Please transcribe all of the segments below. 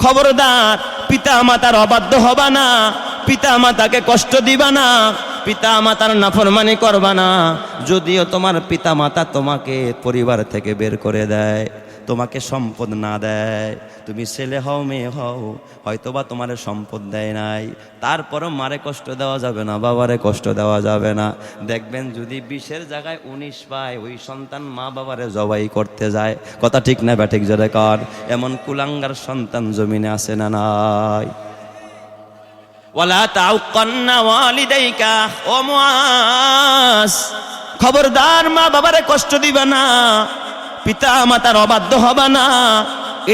খবরদার, পিতা মাতার অবাধ্য হবা না, পিতা মাতাকে কষ্ট দিবা না, পিতা মাতার নাফরমানি করবা না। যদিও তোমার পিতা মাতা তোমাকে পরিবার থেকে বের করে দেয়, তোমাকে সম্পদ না দেয়, তুমি ছেলে হও মেয়ে হও, হয়তোবা তোমার সম্পদ দেয় নাই, তারপরও মারে কষ্ট দেওয়া যাবে না, বাবারে কষ্ট দেওয়া যাবে না। দেখবেন যদি 20-এর জায়গায় 19 পায়, ওই সন্তান মা বাবারে জবাই করতে যায়। কথা ঠিক না ব্যাঠিক জোরে কর? এমন কুলাঙ্গার সন্তান জমিনে আছে না নাই? ওয়ালা তাউকান্না ওয়ালিদাইকা, ও মুআজ, খবরদার মা বাবারে কষ্ট দিবা না, পিতা মাতার অবাধ্য হবা না।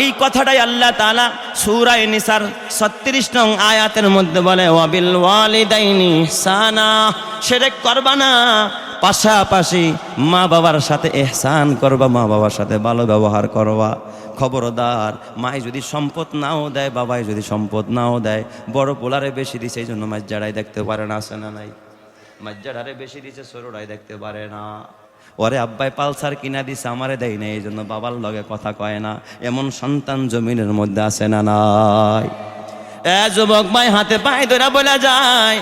এই কথাটাই আল্লাহ তাআলা সূরা নিসার 36 নং আয়াতের মধ্যে বলে, ওয়াবিল ওয়ালিদাইনি ইহসানা, শিরক করবা না, পাশাপাশি মা বাবার সাথে ইহসান করবা, মা বাবার সাথে ভালো ব্যবহার করবা। খবরদার, মাই যদি সম্পদ নাও দেয়, বাবাই যদি সম্পদ নাও দেয়, বড় পোলারে বেশি দিছে এই জন্য মাজ্জাড়াই দেখতে পারে না, আছে না নাই? মাজ্জাড়ারে বেশি দিছে, ছোটরাই দেখতে পারে না। ওরে আব্বাই পালসার কিনা দিছে, আমারে দেয় না, এই জন্য বাবার লগে কথা কয় না। এমন সন্তান জমিনের মধ্যে আছে না নাই? যুবক ভাই হাতে পায়ে ধরে বলা যায়,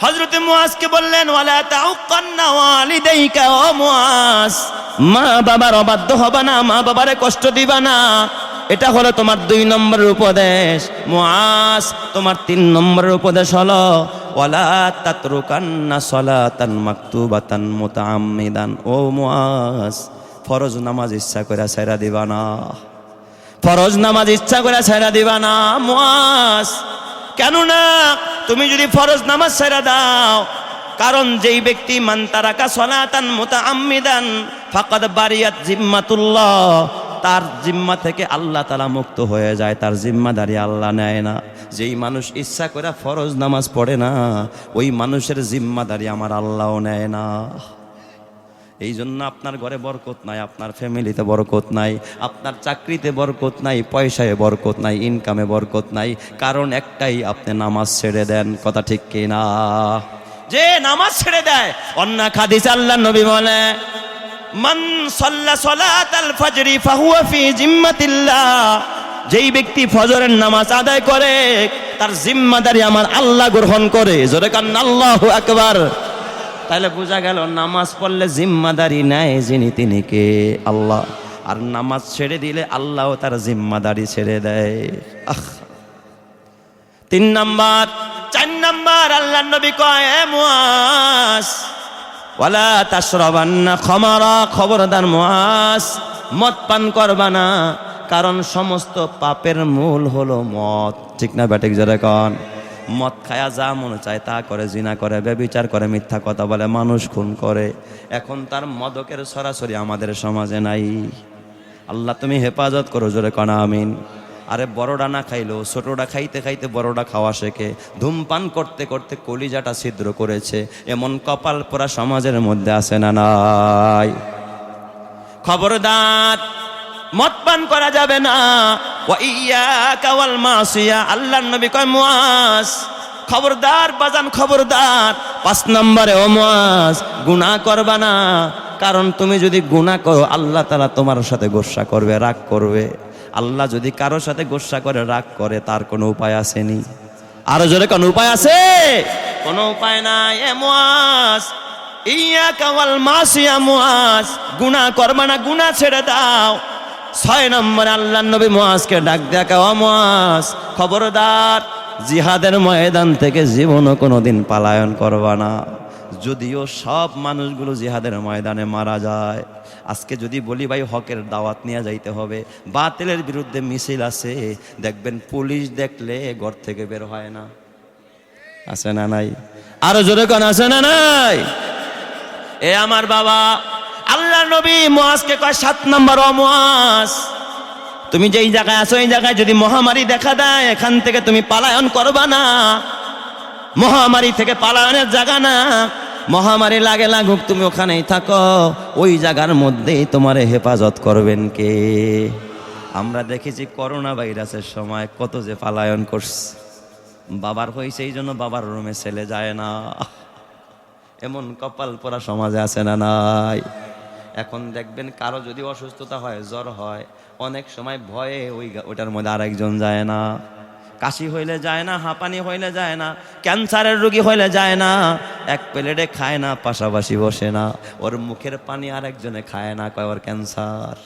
হযরতে মুআজকে বললেন, ওয়ালা তাউকান্না ওয়ালিদাইকা, ও মুআজ, মা বাবার অবাধ্য হবা না, মা বাবারে কষ্ট দিবা না। এটা হলো তোমার 2 নম্বরের উপদেশ। মুআজ, তোমার 3 নম্বরের উপদেশ হলো, ওয়ালা তাতরুকান্না সালাতান মাকতুবাতান মুতাআম্মিদান, ও মুআজ, ফরজ নামাজ ইচ্ছা করে ছাইরা দিবা না, ফরজ নামাজ ইচ্ছা করে ছাইরা দিবা না মুআজ। কেন না? তুমি যদি ফরজ নামাজ ছাইরা দাও, কারণ যেই ব্যক্তি মান তারাকা সালাতান মুতাআম্মিদান ফাকাদ বারিয়াত জিম্মাতুল্লাহ, তার জিম্মা থেকে আল্লাহ তাআলা মুক্ত হয়ে যায়, তার জিম্মাদারি আল্লাহ নেয় না। যেই মানুষ ইচ্ছা করে ফরজ নামাজ পড়ে না, ওই মানুষের জিম্মাদারি আমার আল্লাহও নেয় না। এই জন্য আপনার ঘরে বরকত নাই, আপনার ফ্যামিলিতে বরকত নাই, আপনার চাকরিতে বরকত নাই, পয়সায় বরকত নাই, ইনকামে বরকত নাই। কারণ একটাই, আপনি নামাজ ছেড়ে দেন। কথা ঠিক কি না? যে নামাজ ছেড়ে দেয়, অন্য হাদিসে আল্লাহর নবী বলে, মান সাল্লা সালাতাল ফাজরি ফাহুয়া ফি জিম্মাতিল্লাহ, যেই ব্যক্তি ফজরের নামাজ আদায় করে, তার জিম্মাদারি আমার আল্লাহ গ্রহণ করে। জোরে কান আল্লাহু আকবার। তাহলে বোঝা গেল, নামাজ পড়লে জিম্মাদারি নেয় যিনি, তিনি কে? আল্লাহ। আর নামাজ ছেড়ে দিলে আল্লাহও তার জিম্মাদারি ছেড়ে দেয়। 3 নাম্বার, 4 নাম্বার, আল্লাহর নবী কয়, এ মুআজ, ওয়ালা তাশরাবান্না খামারা, খবরদার মুআজ, মদ পান করবা না, কারণ সমস্ত পাপের মূল হলো মদ। ঠিক না ব্যাটিক যারা কন? মদ খায়া যা মনে চায় তা করে, জিনা করে, ব্যভিচার করে, মিথ্যা কথা বলে, মানুষ খুন করে। এখন তার মদকের সরাসরি আমাদের সমাজে নাই। আল্লাহ তুমি হেফাজত করো, জোরে কনা আমিন। আরে বড়টা না খাইলো, ছোটটা খাইতে খাইতে বড়টা খাওয়া শেখে, ধূমপান করতে করতে কলিজাটা ছিদ্র করেছে, এমন কপাল পোড়া সমাজের মধ্যে আছে না নাই? খবরদার, মদ পান করা যাবে না। ওয়া ইয়াকা ওয়াল মাসিয়া, আল্লাহর নবী কয়, মুআজ, খবরদার বাজান, খবরদার। 5 নম্বরে, ও মুআজ, গুনাহ করবা না, কারণ তুমি যদি গুনাহ করো, আল্লাহ তাআলা তোমার সাথে গোসা করবে, রাগ করবে। আল্লাহ যদি কারো সাথে গোসা করে, রাগ করে, তার কোনো উপায় আসেনি? আরো জোরে কোন উপায় আছে? কোনো উপায় নাই। এ মুআজ, ইয়াকা ওয়াল মাসিয়া, মুআজ, গুনাহ করবা না, গুনাহ ছেড়ে দাও। 6 নম্বরে আল্লাহর নবী মুআজকে ডাক দেখা, ও মুআজ, খবরদার, জিহাদের ময়দান থেকে জীবনও কোনোদিন পলায়ন করবা না। যদিও সব মানুষগুলো জিহাদের ময়দানে মারা যায়। আজকে যদি বলি ভাই হকের দাওয়াত নিয়ে যাইতে হবে, বাতিলের বিরুদ্ধে মিছিল আছে, দেখবেন পুলিশ দেখলে ঘর থেকে বের হয় না। আছে না নাই? আরো জোরে কোন আছে না নাই? এ আমার বাবা, আল্লাহর নবী মুআজকে কয় 7 নম্বর, ও মুআজ, তুমি যেই জায়গায় আছো, এই জায়গায় যদি মহামারী দেখা দেয়, এখান থেকে তুমি পালায়ন করবা না। মহামারী থেকে পালায়নের জায়গা না, মহামারী লাগে লাগুক, তুমি ওখানেই থাকো, ওই জায়গার মধ্যেই তোমারে হেফাজত করবেন কে? আমরা দেখেছি করোনা ভাইরাসের সময় কত যে পালায়ন করছে। বাবার হয়েছে, এই জন্য বাবার রুমে ছেলে যায় না। এমন কপাল পোড়া সমাজে আছে না নাই? এখন দেখবেন কারো যদি অসুস্থতা হয়, জ্বর হয়, অনেক সময় ভয়ে ওটার মধ্যে আরেকজন যায় না। কাশি হইলে যায় না, হাঁপানি হইলে যায় না, ক্যান্সারের রোগী হইলে যায় না, এক প্লেটে খায় না, পাশাপাশি বসে না, ওর মুখের পানি আরেকজনে খায় না, কয় ওর ক্যান্সার।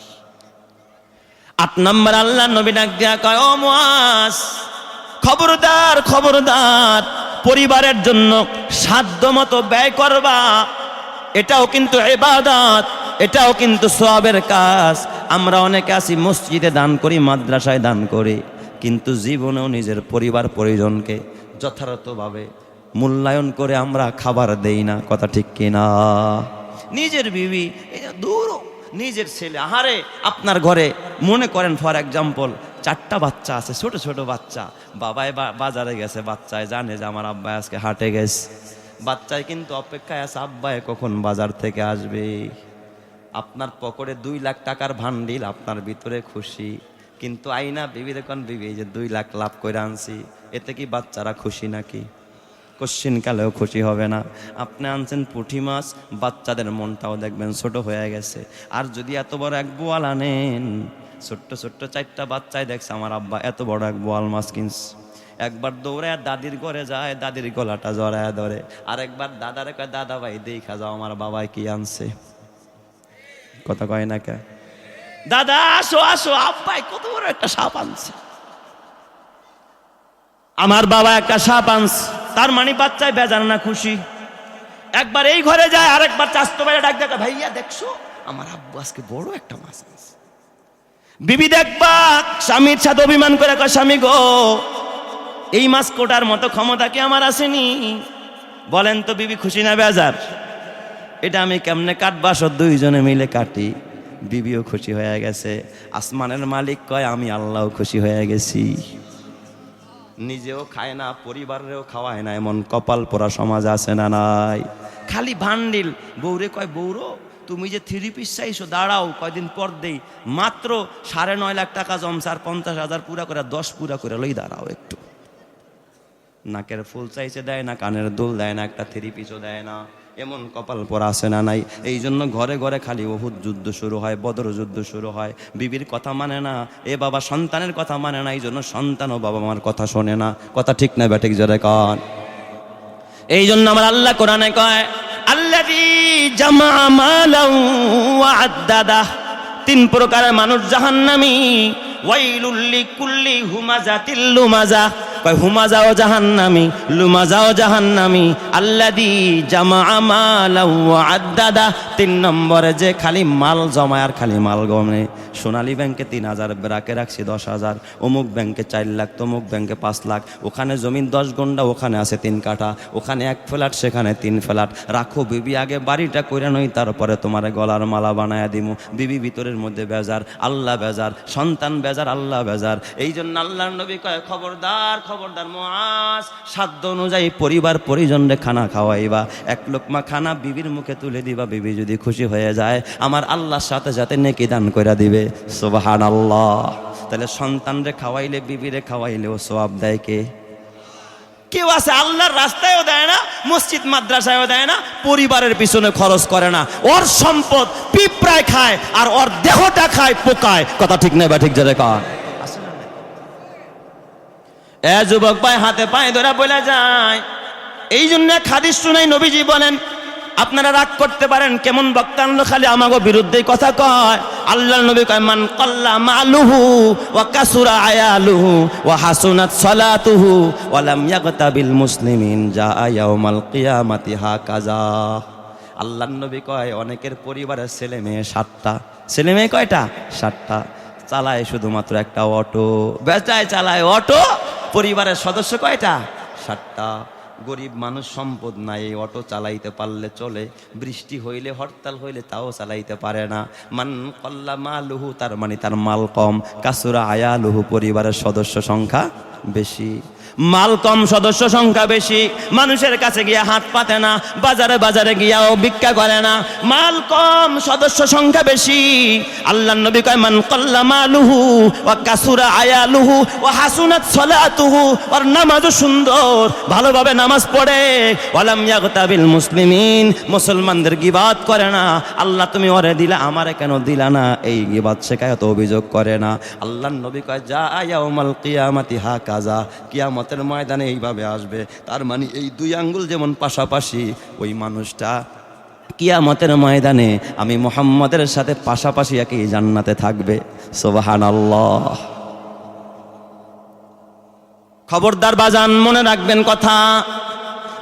8 নম্বর আল্লাহ নবী ডাক দিয়া কয়, ও মুআজ, খবরদার খবরদার, পরিবারের জন্য সাধ্য মতো ব্যয় করবা। এটাও কিন্তু ইবাদত, এটাও কিন্তু সওয়াবের কাজ। আমরা অনেকে আছি মসজিদে দান করি, মাদ্রাসায় দান করি, কিন্তু জীবনেও নিজের পরিবার পরিজনকে যথাযথভাবে মূল্যায়ন করে আমরা খাবার দেই না। কথা ঠিক কিনা? নিজের বিবি, দূর নিজের ছেলে, আহারে আপনার ঘরে মনে করেন ফর এক্সাম্পল 4টা বাচ্চা আছে, ছোট ছোট বাচ্চা। বাবাই বাজারে গেছে, বাচ্চায় জানে যে আমার আব্বাই আজকে হাটে গেছে, বাচ্চায় কিন্তু অপেক্ষায় আছে আব্বাই কখন বাজার থেকে আসবে। আপনার পকেটে 2 লাখ টাকার ভান্ডিল, আপনার ভিতরে খুশি, কিন্তু আইনা বিবি দেখুন, বিবি যে 2 লাখ লাভ করে আনছি, এতে কি বাচ্চারা খুশি নাকি? কোশ্চিন কালেও খুশি হবে না। আপনি আনছেন পুঁটি মাছ, বাচ্চাদের মনটাও দেখবেন ছোট হয়ে গেছে। আর যদি এত বড় এক বোয়াল আনেন, ছোট্ট ছোট্ট 4টা বাচ্চায় দেখছে আমার আব্বা এত বড় এক বোয়াল মাছ কিনছে, একবার দৌড়ায় দাদির ঘরে যায়, দাদির গলাটা জড়ায় ধরে, আর একবার দাদারে কয়, দাদা ভাই দেখা যাও আমার বাবাই কি আনছে। কথা কয় না কে? দাদা আসো আসো, আব্বাই কত বড় একটা সাপ আনছে, আমার বাবা একটা সাপ আনছে। তার মানে বাচ্চায় বেজার না খুশি? একবার এই ঘরে যায়, আরেকবার চাস্তো ভাইয়া ডাক দেখা, ভাইয়া দেখছো আমার আব্বু আজকে বড় একটা মাছ আনছে। বিবি দেখবা স্বামীর সাথে অভিমান করে কয়, স্বামী গো, এই মাছ কোটার মতো ক্ষমতা কি আমার আসেনি? বলেন তো বিবি খুশি না বেজার? এটা আমি কেমনে কাটবা? 2 জনে মিলে কাটি, বিবিও খুশি হয়ে গেছে। আসমানের মালিক কয়, আমি আল্লাহও খুশি হয়ে গেছি। নিজেও খায় না, পরিবারেও খাওয়ায় না, এমন কপাল পোড়া সমাজ আছে না নাই? খালি ভান্ডিল। বউরে কয়, বউরো তুমি যে 3 পিস চাইছো, দাঁড়াও কয়দিন পর দেই, মাত্র 9.5 লাখ টাকা জমছে, আর 50,000 পুরা করে 10 পুরা করে লই, দাঁড়াও একটু। নাকের ফুল চাইছে, দেয় না, কানের দুল দেয় না, একটা 3 পিসও দেয় না। এমন কপাল পরা আছে না নাই? এই জন্য ঘরে ঘরে খালি উহুদ যুদ্ধ শুরু হয়, বদর যুদ্ধ শুরু হয়। বিবির কথা মানে না, এ বাবা সন্তানের কথা মানে না, এই জন্য সন্তানও বাবা মার কথা শোনে না। কথা ঠিক না ব্যাঠিক জোরে কন? এই জন্য আমার আল্লাহ কোরআনে কয়, আল্লাযী জামা মালান ওয়া আদ্দাদা। 3 প্রকারের মানুষ জাহান্নামী। ওয়াইলুল লিকুল্লি হুমাজাতিল লুমাজা। কয় হুমাজাও জাহান্নামী, লুমাজাও জাহান্নামী। আল্লাযী জামা মালান ওয়া আদ্দাদা। 3 নম্বরে যে খালি মাল জমায় আর খালি মাল গমে। সোনালী ব্যাংকে 3,000 রাখে রাখছি 10,000, অমুক ব্যাংকে 4 লাখ, তমুক ব্যাংকে 5 লাখ, ওখানে জমিন 10 গন্ডা, ওখানে আছে 3 কাঠা, ওখানে 1 ফ্ল্যাট, সেখানে 3 ফ্ল্যাট। রাখো বিবি, আগে বাড়িটা কইরা নই, তারপরে তোমারে গলার মালা বানায়া দিমু। বিবি ভিতরের মধ্যে বেজার, আল্লাহ বেজার, সন্তান বেজার, আল্লাহ বেজার। এই জন্য আল্লাহর নবী কয়, খবরদার খবরদার মুআজ, সাধ্য অনুযায়ী পরিবার পরিজনরে খানা খাওয়াইবা। 1 লোকমা খানা বিবির মুখে তুলে দিবা, বিবি যদি খুশি হয়ে যায়, আমার আল্লাহর সাথে সাথে নেকি দান কইরা দিবে। সুবহানাল্লাহ। তাহলে সন্তানরে খাওয়াইলে, বিবিরে খাওয়াইলেও সওয়াব দেয় কে? কেউ আছে আল্লাহর রাস্তায়ও দেয় না, মসজিদ মাদ্রাসায়ও দেয় না, পরিবারের পিছনে খরচ করে না। ওর সম্পদ পিঁপড়ায় খায়, আর ওর দেহটা খায় পোকায়। কথা ঠিক না বা ঠিক যাবে কার? এ যুবক ভাই, হাতে পায়ে ধরা বলে যায়। এই জন্য হাদিস শুনাই, নবীজি বলেন, আপনারা রাগ করতে পারেন, কেমন বক্তা আনলো, খালি আমাগো বিরুদ্ধে কথা কয়। আল্লাহর নবী কয়, মান কাল্লা মালুহু ওয়া কাসুরা আয়ালুহু ওয়া হাসুনাত সালাতুহু ওয়া লাম ইয়াগতাবিল মুসলিমিন জাআ ইয়াউমাল কিয়ামাতি হাকাযা। আল্লাহর নবী কয়, অনেকের পরিবারের ছেলে মেয়ে 7টা। ছেলে মেয়ে কয়টা? 7টা। চালায় শুধুমাত্র একটা অটো, বেচায় চালায় অটো। পরিবারের সদস্য কয়টা? 7টা। গরিব মানুষ, সম্পদ নাই, এই অটো চালাইতে পারলে চলে, বৃষ্টি হইলে, হরতাল হইলে তাও চালাইতে পারে না। মান কল্লা মালুহু, তার মানে তার মাল কম। কাসুরা আয়ালুহু, পরিবারের সদস্য সংখ্যা বেশি। মাল কম সদস্য সংখ্যা বেশি, মানুষের কাছে গিয়া হাত পাতে না, বাজারে বাজারে গিয়াও ভিক্ষা করে না। মাল কম সদস্য সংখ্যা বেশি। আল্লাহর নবী কয় মান কাল্লা মালুহু ওয়া কাসুরা আয়ালুহু ওয়া হাসুনাত সালাতুহু, আর নামাজও সুন্দর, ভালোভাবে নামাজ পড়ে, ওয়ালাম ইয়াগতাবিল মুসলিমিন, মুসলমানদের গীবাত করে না। আল্লাহ তুমি ওরে দিলা, আমারে কেন দিলা না, এই গীবাত শিকায়ত অভিযোগ করে না। আল্লাহর নবী কয় যা ইয়াউমাল কিয়ামাতি হাকাযা, কিয়ামতের ময়দানে এইভাবে আসবে। তার মানে এই দুই আঙ্গুল যেমন পাশাপাশি, ওই মানুষটা কিয়ামতের ময়দানে আমি মুহাম্মদের সাথে পাশাপাশি একই জান্নাতে থাকবে। সুবহানাল্লাহ। খবরদার বাজান, মনে রাখবেন কথা।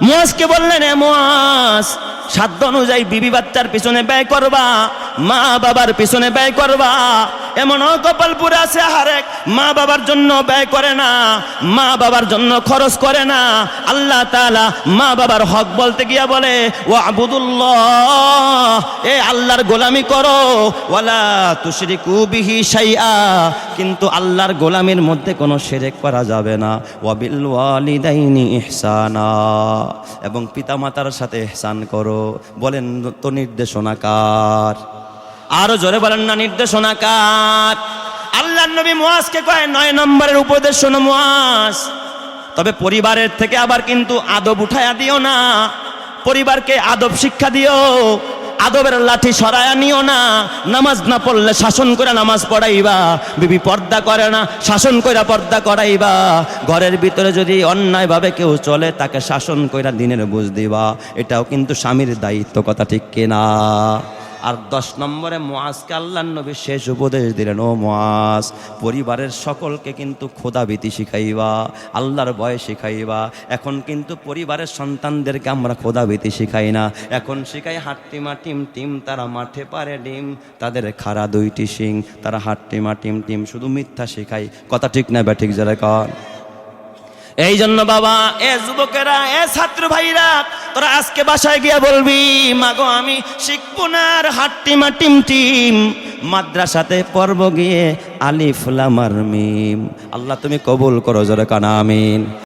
মুয়াজকে বললেন, এ মুয়াজ, সাধ্য অনুযায়ী বিবি বাচ্চার পিছনে ব্যয় করবা, মা বাবার পিছনে ব্যয় করবা। এমনও কপালপুরে আছে হারেক মা বাবার জন্য ব্যয় করে না, মা বাবার জন্য খরচ করে না। আল্লাহ তাআলা মা বাবার হক বলতে গিয়া বলে ওয়াবুদুল্লাহ, এ আল্লাহর গোলামি করো, ওয়ালা তুশরিকু বিহি শাইআ, কিন্তু আল্লাহর গোলামির মধ্যে কোনো শিরক করা যাবে না। ওয়াবিল ওয়ালিদাইনি ইহসানা, এবং পিতামাতার সাথে ইহসান করো। বলেন তো নির্দেশনা কার? আরো জোরে বলেন না, নির্দেশনা কার? আল্লাহর নবী মুয়াজকে কয় 9 নম্বরের উপদেশ শোনো মুয়াজ, তবে পরিবারের থেকে আবার কিন্তু আদব উঠায়া দিও না, পরিবারকে আদব শিক্ষা দিও, আদবের লাঠি সরায়া নিও না। নামাজ না পড়লে শাসন করে নামাজ পড়াইবা, বিবি পর্দা করে না শাসন কইরা পর্দা করাইবা। ঘরের ভিতরে যদি অন্যায়ভাবে কেউ চলে তাকে শাসন কইরা দিনের বুঝ দিবা, এটাও কিন্তু স্বামীর দায়িত্ব। কথা ঠিক কিনা? আর 10 নম্বরে মুয়াজকে আল্লাহর নবী শেষ উপদেশ দিলেন, ও মুয়াজ, পরিবারের সকলকে কিন্তু খোদাভীতি শিখাইবা, আল্লাহর ভয় শিখাইবা। এখন কিন্তু পরিবারের সন্তানদেরকে আমরা খোদাভীতি শিখাই না, এখন শিখাই হাট্টিমা টিম টিম, তারা মাঠে পারে ডিম, তাদের খাড়া 2টি শিং, তারা হাট্টিমা টিম টিম, শুধু মিথ্যা শিখাই। কথা ঠিক না ব্যাঠিক যারা কর? এই জন্য বাবা, এ যুবকেরা, এ ছাত্র ভাইরা, তোরা আজকে বাসায় গিয়া বলবি, মাগো আমি শিখবো না আর হাট্টিমা টিম টিম, মাদ্রাসাতে পড়ব গিয়ে আলিফ লাম আর মিম। আল্লাহ তুমি কবুল করো, জোরে কানা আমিন।